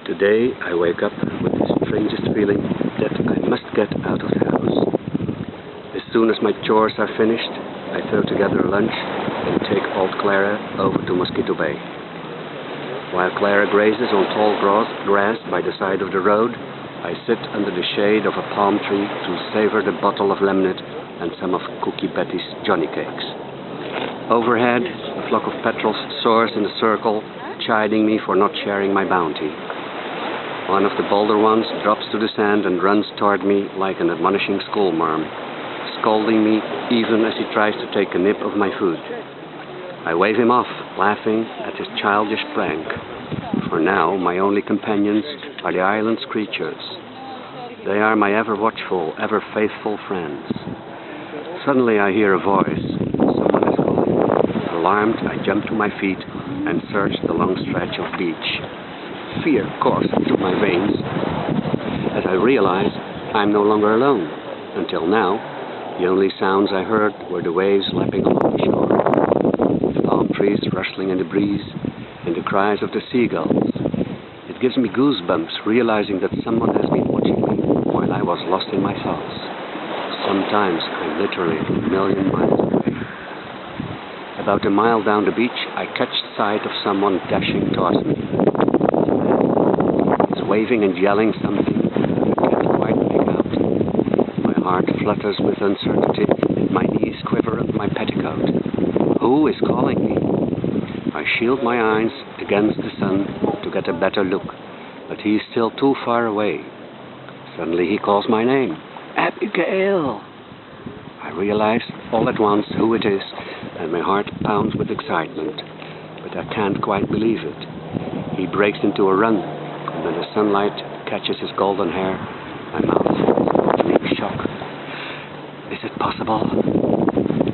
Today I wake up with the strangest feeling that I must get out of the house. As soon as my chores are finished, I throw together lunch and take old Clara over to Mosquito Bay. While Clara grazes on tall grass by the side of the road, I sit under the shade of a palm tree to savor the bottle of lemonade and some of Cookie Betty's Johnny cakes. Overhead, a flock of petrels soars in a circle, chiding me for not sharing my bounty. One of the bolder ones drops to the sand and runs toward me like an admonishing schoolmarm, scolding me even as he tries to take a nip of my food. I wave him off, laughing at his childish prank. For now, my only companions are the island's creatures. They are my ever-watchful, ever-faithful friends. Suddenly I hear a voice. Someone is calling. Alarmed, I jump to my feet and search the long stretch of beach. Fear coursed through my veins as I realize I'm no longer alone. Until now, the only sounds I heard were the waves lapping along the shore, the palm trees rustling in the breeze, and the cries of the seagulls. It gives me goosebumps realizing that someone has been watching me while I was lost in my thoughts. Sometimes I'm literally a million miles away. About a mile down the beach, I catch sight of someone dashing towards me. He's waving and yelling something I can't quite make out. My heart flutters with uncertainty and my knees quiver under my petticoat. Who is calling me? I shield my eyes against the sun to get a better look, but he is still too far away. Suddenly he calls my name. Abigail! I realize all at once who it is, and my heart pounds with excitement, but I can't quite believe it. He breaks into a run, and when the sunlight catches his golden hair, my mouth fills with deep shock. Is it possible?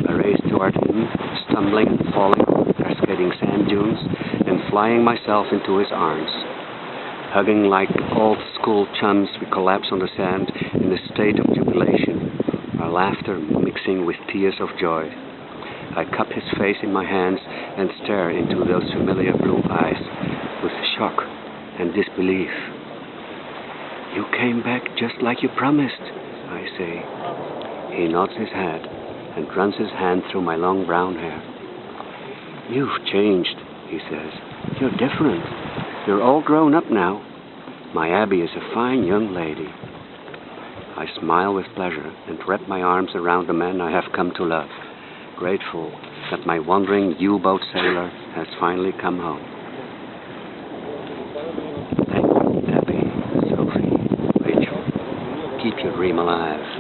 I race toward him, stumbling and falling over cascading sand dunes, and flying myself into his arms. Hugging like old school chums, we collapse on the sand in a state of jubilation, our laughter mixing with tears of joy. I cup his face in my hands and stare into those familiar blue eyes with shock and disbelief. You came back just like you promised, I say. He nods his head and runs his hand through my long brown hair. You've changed, he says. You're different. You're all grown up now. My Abby is a fine young lady. I smile with pleasure and wrap my arms around the man I have come to love, grateful that my wandering U-boat sailor has finally come home. Thank you, Abby, Sophie, Rachel. Keep your dream alive.